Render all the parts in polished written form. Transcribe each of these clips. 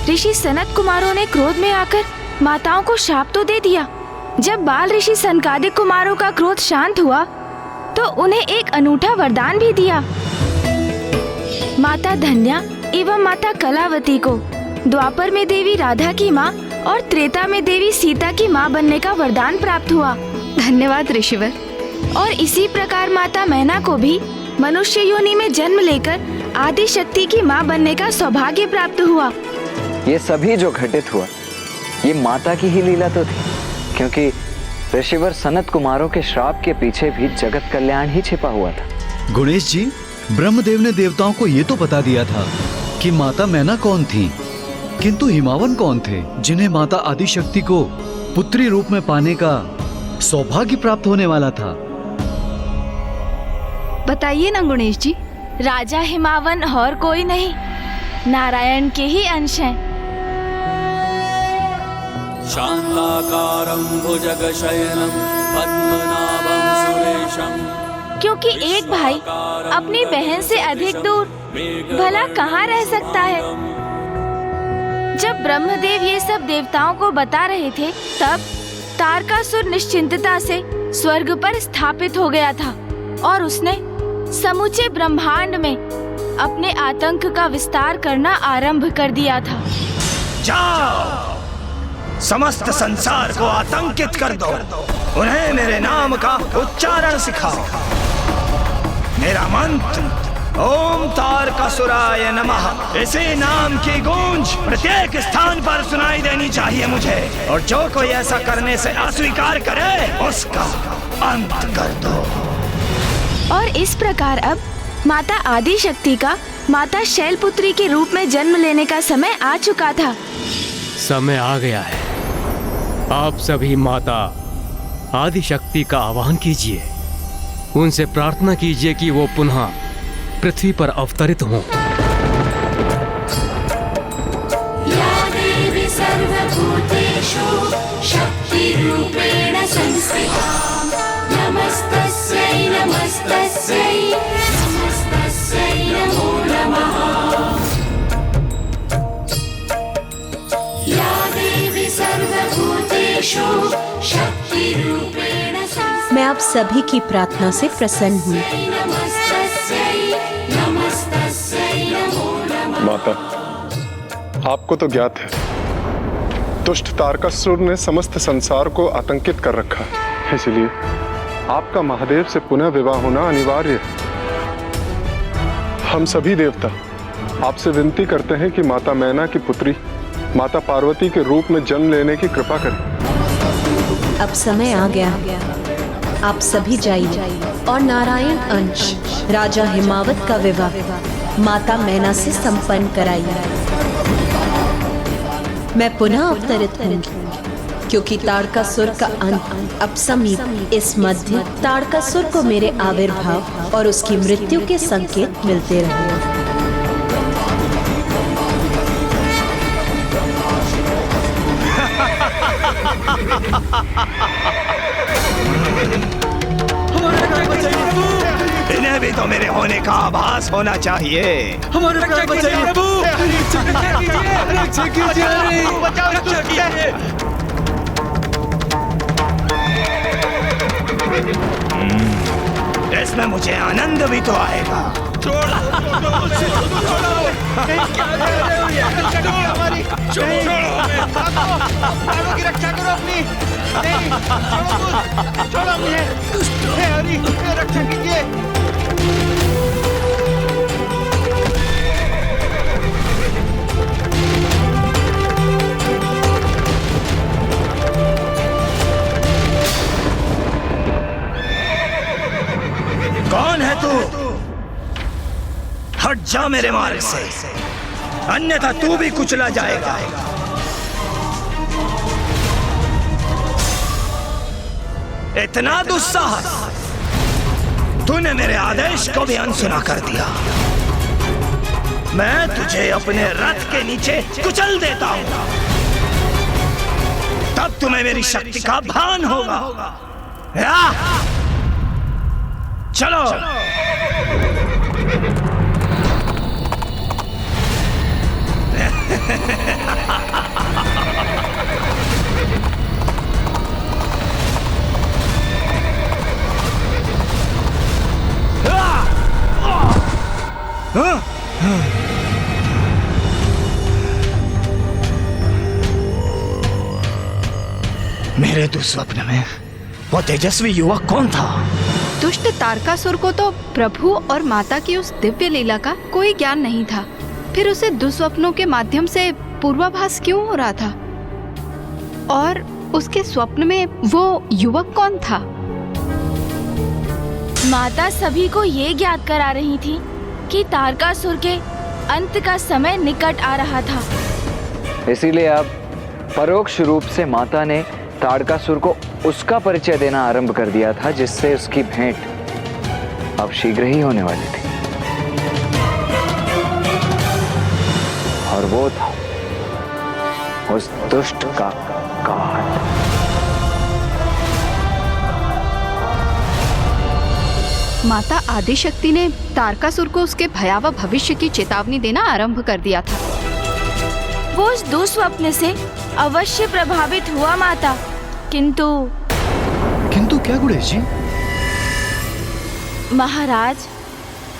ऋषि सनत कुमारों ने क्रोध में आकर माताओं को शाप तो दे दिया। जब बाल ऋषि सनकादिक कुमारों का क्रोध शांत हुआ तो उन्हें एक अनूठा वरदान भी दिया। माता धन्या एवं माता कलावती को द्वापर में देवी राधा की माँ और त्रेता में देवी सीता की माँ बनने का वरदान प्राप्त हुआ। धन्यवाद ऋषिवर। और इसी प्रकार माता मैना को भी मनुष्य योनि में जन्म लेकर आदि शक्ति की माँ बनने का सौभाग्य प्राप्त हुआ। ये सभी जो घटित हुआ ये माता की ही लीला तो थी, क्योंकि ऋषिवर सनत कुमारों के श्राप के पीछे भी जगत कल्याण ही छिपा हुआ था। गणेश जी, ब्रह्मदेव ने देवताओं को ये तो बता दिया था कि माता मैना कौन थी, किंतु हिमावन कौन थे जिन्हें माता आदिशक्ति को पुत्री रूप में पाने का सौभाग्य प्राप्त होने वाला था। बताइए ना गणेश जी। राजा हिमावन और कोई नहीं, नारायण के ही अंश हैं। शांताकारं भुजगशयनं पद्मनाभं सुरेशं। क्योंकि एक भाई अपनी बहन से अधिक दूर भला कहाँ रह सकता है। जब ब्रह्मदेव ये सब देवताओं को बता रहे थे तब तारकासुर निश्चिंतता से स्वर्ग पर स्थापित हो गया था और उसने समूचे ब्रह्मांड में अपने आतंक का विस्तार करना आरंभ कर दिया था। जाओ, समस्त संसार को आतंकित कर दो, उन्हें मेरे नाम का उच्चारण सिखाओ। मेरा मंत्र ओम तारकासुराय नमः, इसी नाम की गूंज प्रत्येक स्थान पर सुनाई देनी चाहिए मुझे, और जो कोई ऐसा करने से अस्वीकार करे उसका अंत कर दो। और इस प्रकार अब माता आदि शक्ति का माता शैलपुत्री के रूप में जन्म लेने का समय आ चुका था। समय आ गया है। आप सभी माता आदि शक्ति का आह्वान कीजिए, उनसे प्रार्थना कीजिए कि वो पुनः पृथ्वी पर अवतरित हों। या देवी सर्वभूतेषु शक्तिरूपेण संस्थिता, नमस्तस्यै नमस्तस्यै नमस्तस्यै नमो नमः। या देवी सर्वभूतेषु शक्तिरूपेण संस्थिता। मैं आप सभी की प्रार्थना से प्रसन्न हूँ। माता, आपको तो ज्ञात है दुष्ट तारकासुर ने समस्त संसार को आतंकित कर रखा है, इसलिए आपका महादेव से पुनः विवाह होना अनिवार्य है। हम सभी देवता आपसे विनती करते हैं कि माता मैना की पुत्री माता पार्वती के रूप में जन्म लेने की कृपा करें। अब समय आ गया, आप सभी जाइए और नारायण अंश राजा हिमावत का विवाह माता मैना से संपन्न कराइए। मैं पुनः अवतरित हूँ क्योंकि तारकासुर का अंत अब समीप। इस मध्य तारकासुर को मेरे आविर्भाव और उसकी मृत्यु के संकेत मिलते रहे। इन्हें भी तो मेरे होने का आभास होना चाहिए। हमारे रक्षा कीजिए प्रभु, रक्षा कीजिए, रक्षा कीजिए। इसमें मुझे आनंद भी तो आएगा। छोड़ो, हमारी छोड़ो की रक्षा करो अपनी। छोड़ो मुझे, हरी रक्षा कीजिए। कौन है तू? हट जा मेरे मार्ग से, अन्यथा तू भी कुचला जाएगा। इतना दुस्साहस, तूने मेरे आदेश को भी अनसुना कर दिया। मैं तुझे अपने रथ के नीचे कुचल देता हूं, तब तुम्हें मेरी शक्ति का भान होगा। चलो, मेरे दुस्वप्न में वो तेजस्वी युवक कौन था? दुष्ट तारकासुर को तो प्रभु और माता की उस दिव्य लीला का कोई ज्ञान नहीं था, फिर उसे दुस्वप्नों के माध्यम से पूर्वाभास क्यों हो रहा था? और उसके स्वप्न में वो युवक कौन था? माता सभी को ये ज्ञात करा रही थी कि तारकासुर के अंत का समय निकट आ रहा था। इसीलिए अब परोक्ष रूप से माता ने तारकासुर को उसका परिचय देना आरंभ कर दिया था, जिससे उसकी भेंट अब शीघ्र ही होने वाली थी। और वो था उस दुष्ट का काल। माता आदिशक्ति ने तारकासुर को उसके भयावह भविष्य की चेतावनी देना आरंभ कर दिया था। वो उस दुस्वप्न से अवश्य प्रभावित हुआ माता, किंतु क्या गुणेश जी? महाराज,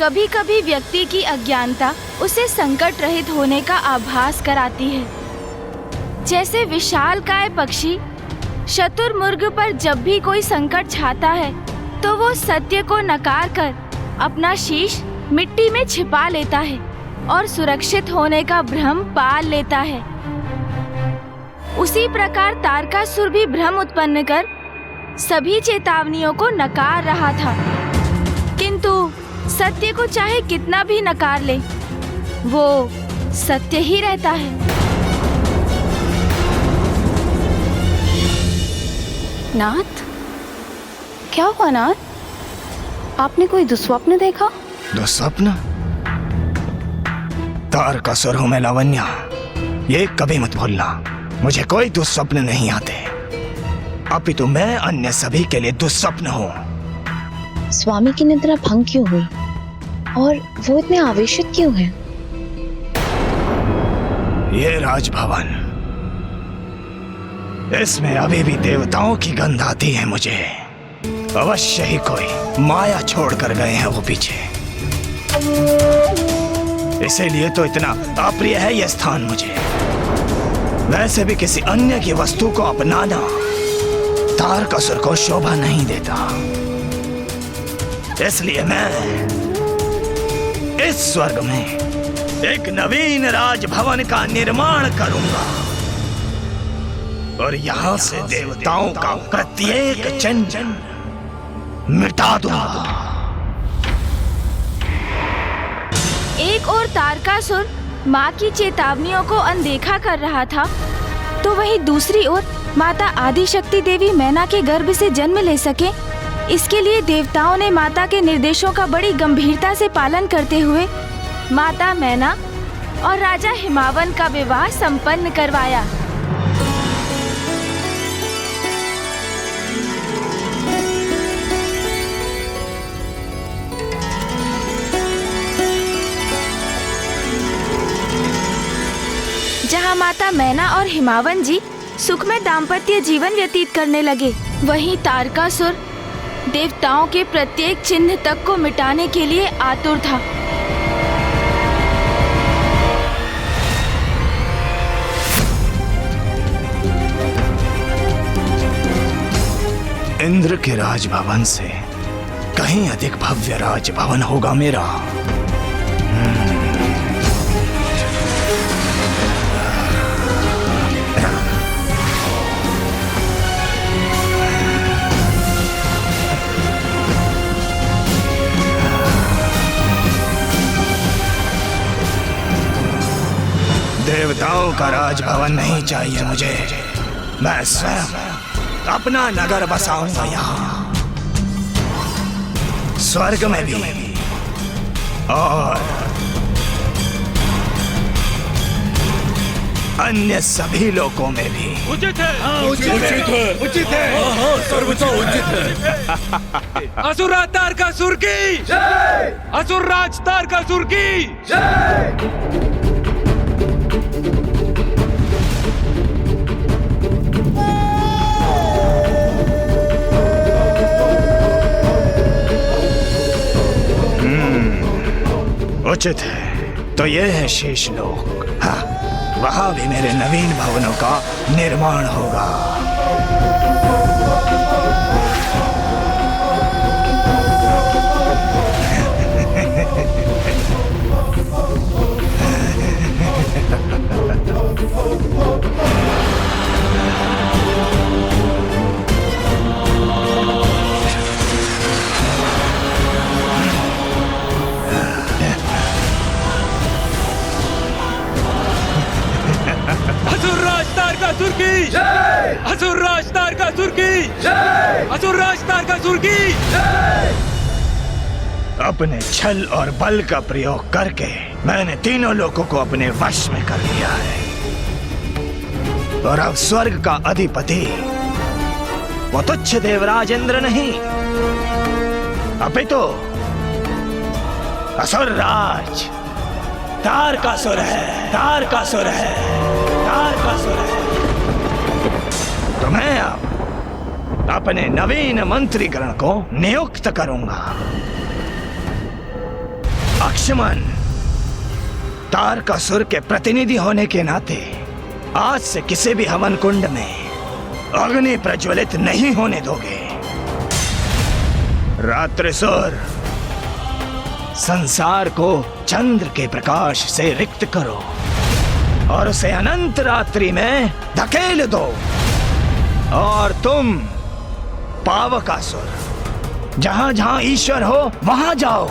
कभी कभी व्यक्ति की अज्ञानता उसे संकट रहित होने का आभास कराती है। जैसे विशालकाय पक्षी शतुरमुर्ग पर जब भी कोई संकट छाता है तो वो सत्य को नकार कर अपना शीश मिट्टी में छिपा लेता है और सुरक्षित होने का भ्रम पाल लेता है। उसी प्रकार तारकासुर भी भ्रम उत्पन्न कर सभी चेतावनियों को नकार रहा था, किंतु सत्य को चाहे कितना भी नकार ले, वो सत्य ही रहता है। नाथ, क्या हुआ नाथ? आपने कोई दुस्वप्न देखा? दुस्वप्न? तारकासुर हूं मैं लावण्या, ये कभी मत भूलना। मुझे कोई दुस्वप्न नहीं आते, अपितु मैं अन्य सभी के लिए दुस्वप्न हूँ। स्वामी की निद्रा भंग क्यों हुई और वो इतने आवेशित क्यों हैं? ये राजभवन, इसमें अभी भी देवताओं की गंध आती है मुझे। अवश्य ही कोई माया छोड़ कर गए हैं वो पीछे, इसीलिए तो इतना अप्रिय है यह स्थान मुझे। वैसे भी किसी अन्य की वस्तु को अपनाना तारकासुर को शोभा नहीं देता, इसलिए मैं इस स्वर्ग में एक नवीन राजभवन का निर्माण करूंगा और यहाँ से देवताओं का प्रत्येक चिन्ह मिटा दूंगा। एक और तारकासुर माँ की चेतावनियों को अनदेखा कर रहा था, तो वहीं दूसरी ओर माता आदिशक्ति देवी मैना के गर्भ से जन्म ले सके, इसके लिए देवताओं ने माता के निर्देशों का बड़ी गंभीरता से पालन करते हुए माता मैना और राजा हिमावन का विवाह संपन्न करवाया। जहाँ माता मैना और हिमावन जी सुखमय दाम्पत्य जीवन व्यतीत करने लगे, वहीं तारकासुर देवताओं के प्रत्येक चिन्ह तक को मिटाने के लिए आतुर था। इंद्र के राजभवन से कहीं अधिक भव्य राजभवन होगा मेरा। देवताओं का राजभवन नहीं चाहिए मुझे, मैं स्वयं अपना नगर बसाऊंगा यहाँ, स्वर्ग में भी और अन्य सभी लोकों में भी। उचित है, उचित है, सर्वथा उचित है। असुर तारकासुर की जय, असुर राज तारकासुर की जय। उचित है, तो ये है शेष लोक। हाँ, वहां भी मेरे नवीन भवनों का निर्माण होगा। तारकासुर की असुरराज तारकासुर की असुरराज तारकासुर की। अपने छल और बल का प्रयोग करके मैंने तीनों लोगों को अपने वश में कर लिया है और अब स्वर्ग का अधिपति वो तुच्छ देवराज इंद्र नहीं, अपितु असुरराज तारकासुर है, तारकासुर है, तारकासुर है। तो मैं अब अपने नवीन मंत्रीगण को नियुक्त करूंगा। अक्षमन तारकासुर के प्रतिनिधि होने के नाते आज से किसी भी हवन कुंड में अग्नि प्रज्वलित नहीं होने दोगे। रात्रिसुर संसार को चंद्र के प्रकाश से रिक्त करो और उसे अनंत रात्रि में धकेल दो। और तुम पावकासुर जहां जहां ईश्वर हो वहां जाओ,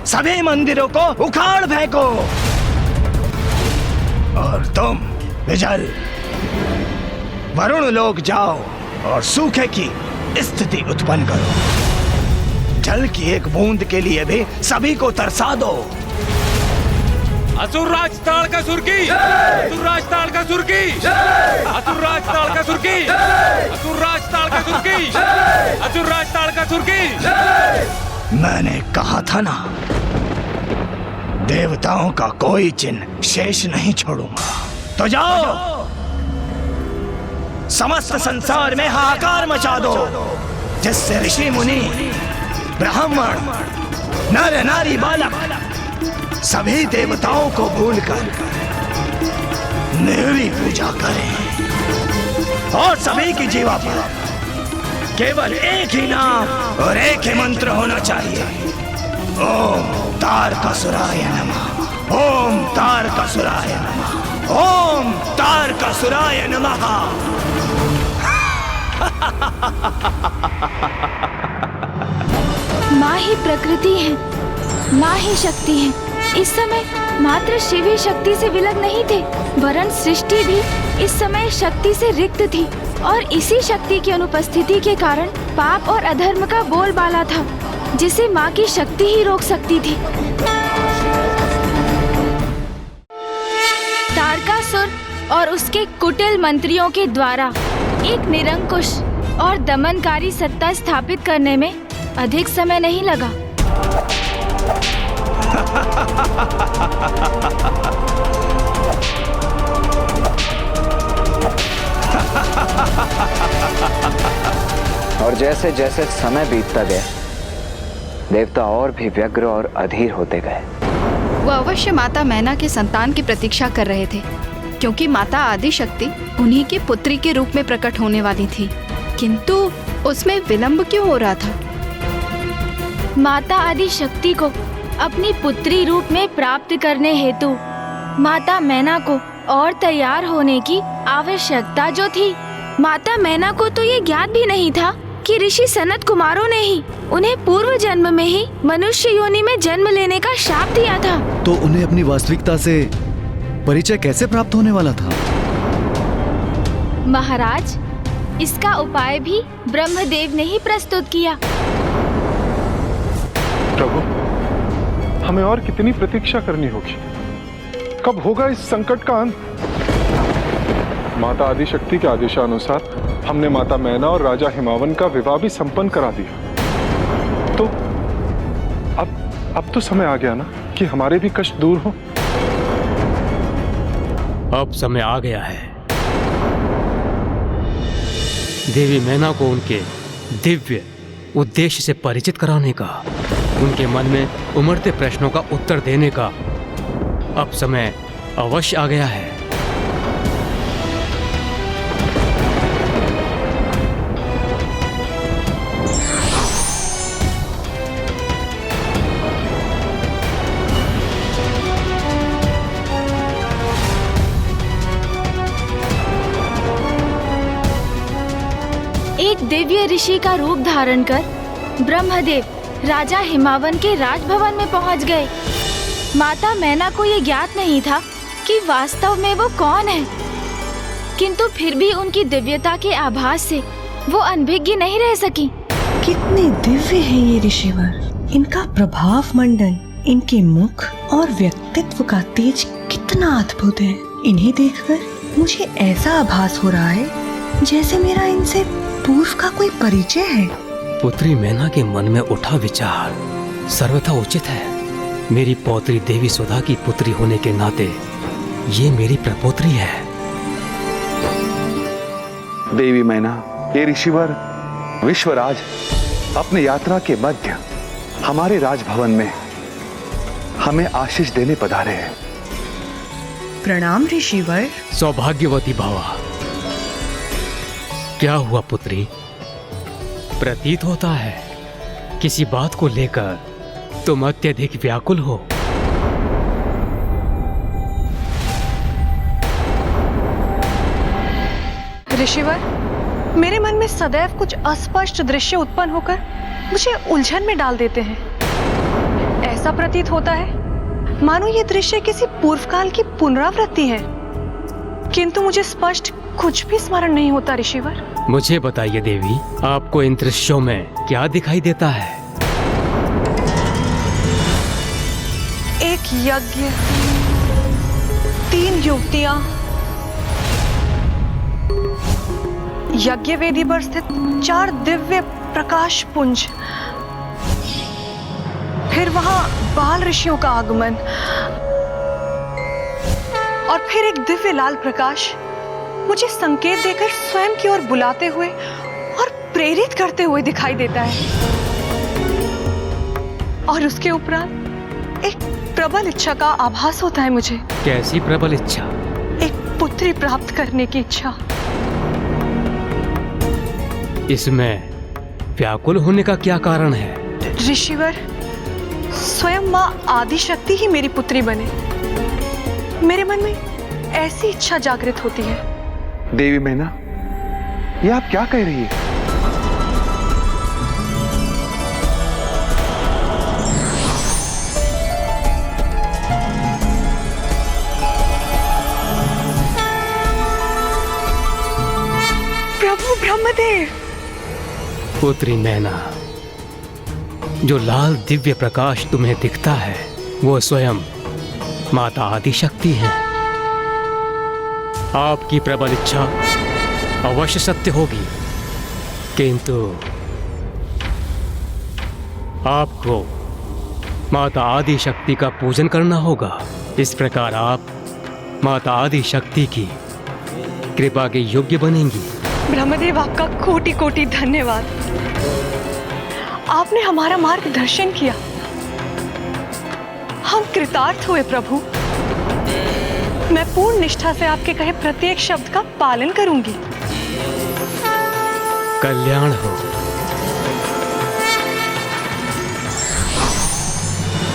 सभी मंदिरों को उखाड़ फेंको। और तुम विजल वरुण लोक जाओ और सूखे की स्थिति उत्पन्न करो। जल की एक बूंद के लिए भी सभी को तरसा दो। असुरराज तारकासुर की असुरराज तारकासुर की असुरराज तारकासुर की असुरराज तारकासुर की असुरराज तारकासुर की। मैंने कहा था ना, देवताओं का कोई चिन्ह शेष नहीं छोड़ूंगा। तो जाओ, समस्त संसार में हाहाकार मचा दो, जिससे ऋषि मुनि ब्राह्मण नर नारी बालक सभी देवताओं को भूलकर मेरी पूजा करें और सभी की जीवा पर केवल एक ही नाम और एक ही मंत्र होना चाहिए। ओम तारकासुराय नमः, ओम तारकासुराय नमः, ओम तारकासुराय नमः। माँ ही प्रकृति है, माँ ही शक्ति है। इस समय मात्र शिव ही शक्ति से विलग नहीं थे, वरन सृष्टि भी इस समय शक्ति से रिक्त थी और इसी शक्ति की अनुपस्थिति के कारण पाप और अधर्म का बोलबाला था, जिसे माँ की शक्ति ही रोक सकती थी। तारकासुर और उसके कुटिल मंत्रियों के द्वारा एक निरंकुश और दमनकारी सत्ता स्थापित करने में अधिक समय नहीं लगा। और जैसे जैसे समय बीतता गया, देवता और भी व्यग्र और अधीर होते गए। वो अवश्य माता मैना के संतान की प्रतीक्षा कर रहे थे, क्योंकि माता आदिशक्ति उन्हीं की पुत्री के रूप में प्रकट होने वाली थी। किंतु उसमें विलंब क्यों हो रहा था? माता आदिशक्ति को अपनी पुत्री रूप में प्राप्त करने हेतु माता मैना को और तैयार होने की आवश्यकता जो थी। माता मैना को तो ये ज्ञात भी नहीं था कि ऋषि सनत कुमारों ने ही उन्हें पूर्व जन्म में ही मनुष्य योनि में जन्म लेने का शाप दिया था। तो उन्हें अपनी वास्तविकता से परिचय कैसे प्राप्त होने वाला था? महाराज, इसका उपाय भी ब्रह्मदेव ने ही प्रस्तुत किया। प्रभु, हमें और कितनी प्रतीक्षा करनी होगी? कब होगा इस संकट का अंत? माता आदिशक्ति के आदेशानुसार हमने माता मैना और राजा हिमावन का विवाह भी संपन्न करा दिया। तो अब तो समय आ गया ना कि हमारे भी कष्ट दूर हो। अब समय आ गया है देवी मैना को उनके दिव्य उद्देश्य से परिचित कराने का, उनके मन में उमड़ते प्रश्नों का उत्तर देने का अब समय अवश्य आ गया है। एक दिव्य ऋषि का रूप धारण कर ब्रह्मदेव राजा हिमावन के राजभवन में पहुंच गए। माता मैना को ये ज्ञात नहीं था कि वास्तव में वो कौन है। किंतु फिर भी उनकी दिव्यता के आभास से वो अनभिज्ञ नहीं रह सकी। कितने दिव्य हैं ये ऋषिवर। इनका प्रभाव मंडल, इनके मुख और व्यक्तित्व का तेज कितना अद्भुत है। इन्हें देखकर मुझे ऐसा आभास हो रहा है जैसे मेरा इनसे पूर्व का कोई परिचय है। पुत्री मैना के मन में उठा विचार सर्वथा उचित है। मेरी पौत्री देवी सुधा की पुत्री होने के नाते ये मेरी प्रपोत्री है। देवी मैना, ये ऋषिवर विश्वराज अपने यात्रा के मध्य हमारे राजभवन में हमें आशीष देने पधारे हैं। प्रणाम ऋषिवर। सौभाग्यवती भवा। क्या हुआ पुत्री? प्रतीत होता है किसी बात को लेकर तुम अत्यधिक व्याकुल हो। ऋषिवर, मेरे मन में सदैव कुछ अस्पष्ट दृश्य उत्पन्न होकर मुझे उलझन में डाल देते हैं। ऐसा प्रतीत होता है मानो ये दृश्य किसी पूर्वकाल की पुनरावृत्ति है, किंतु मुझे स्पष्ट कुछ भी स्मरण नहीं होता। ऋषिवर, मुझे बताइए देवी, आपको इन दृश्यों में क्या दिखाई देता है? एक यज्ञ, 3 युवतियां, यज्ञ वेदी पर स्थित 4 दिव्य प्रकाश पुंज, फिर वहां बाल ऋषियों का आगमन और फिर एक दिव्य लाल प्रकाश मुझे संकेत देकर स्वयं की ओर बुलाते हुए और प्रेरित करते हुए दिखाई देता है। और उसके उपरांत एक प्रबल इच्छा का आभास होता है मुझे। कैसी प्रबल इच्छा? एक पुत्री प्राप्त करने की इच्छा। इसमें व्याकुल होने का क्या कारण है? ऋषिवर, स्वयं माँ आदिशक्ति ही मेरी पुत्री बने, मेरे मन में ऐसी इच्छा जागृत होती है। देवी मैना, ये आप क्या कह रही है? प्रभु ब्रह्मदेव। पुत्री मैना, जो लाल दिव्य प्रकाश तुम्हें दिखता है वो स्वयं माता आदिशक्ति हैं। आपकी प्रबल इच्छा अवश्य सत्य होगी, किंतु आपको माता आदिशक्ति का पूजन करना होगा। इस प्रकार आप माता आदिशक्ति की कृपा के योग्य बनेंगी। ब्रह्मदेव, आपका कोटि कोटि धन्यवाद। आपने हमारा मार्गदर्शन किया, हम कृतार्थ हुए प्रभु। मैं पूर्ण निष्ठा से आपके कहे प्रत्येक शब्द का पालन करूंगी। कल्याण हो।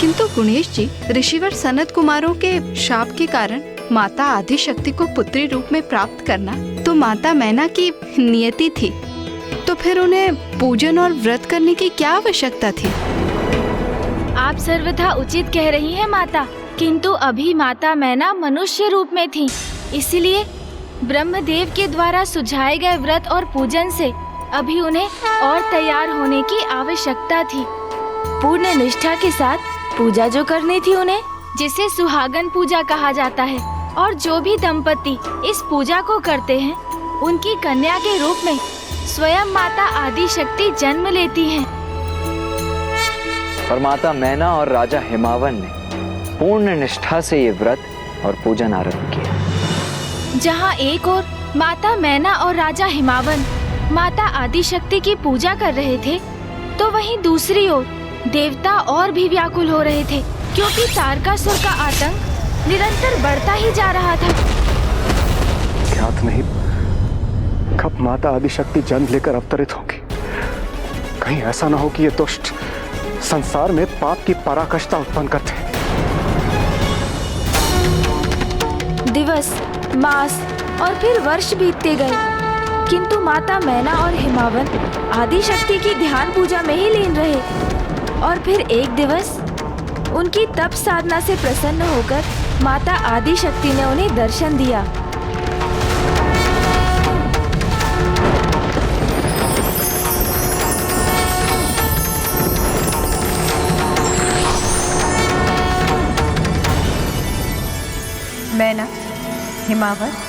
किंतु गुणेश जी, ऋषिवर सनत कुमारों के शाप के कारण माता आदिशक्ति को पुत्री रूप में प्राप्त करना तो माता मैना की नियति थी, तो फिर उन्हें पूजन और व्रत करने की क्या आवश्यकता थी? आप सर्वथा उचित कह रही हैं माता, किंतु अभी माता मैना मनुष्य रूप में थी, इसलिए ब्रह्मदेव के द्वारा सुझाए गए व्रत और पूजन से अभी उन्हें और तैयार होने की आवश्यकता थी। पूर्ण निष्ठा के साथ पूजा जो करनी थी उन्हें, जिसे सुहागन पूजा कहा जाता है, और जो भी दंपति इस पूजा को करते हैं उनकी कन्या के रूप में स्वयं माता आदिशक्ति जन्म लेती हैं। और माता मैना और राजा हिमावन ने पूर्ण निष्ठा से ये व्रत और पूजन आरंभ किया। जहाँ एक ओर माता मैना और राजा हिमावन माता आदिशक्ति की पूजा कर रहे थे, तो वहीं दूसरी ओर देवता और भी व्याकुल हो रहे थे, क्योंकि तारकासुर का आतंक निरंतर बढ़ता ही जा रहा था। ज्ञात नहीं कब माता आदिशक्ति जन्म लेकर अवतरित होगी। कहीं ऐसा ना हो कि ये दुष्ट संसार में पाप की पराकाष्ठा उत्पन्न करते। दिवस, मास और फिर वर्ष बीतते गए, किंतु माता मैना और हिमावन आदिशक्ति की ध्यान पूजा में ही लीन रहे। और फिर एक दिवस उनकी तप साधना से प्रसन्न होकर माता आदिशक्ति ने उन्हें दर्शन दिया। मैं ना हिमावत।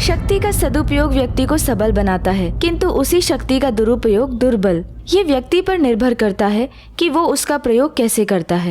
शक्ति का सदुपयोग व्यक्ति को सबल बनाता है, किंतु उसी शक्ति का दुरुपयोग दुर्बल। ये व्यक्ति पर निर्भर करता है कि वो उसका प्रयोग कैसे करता है।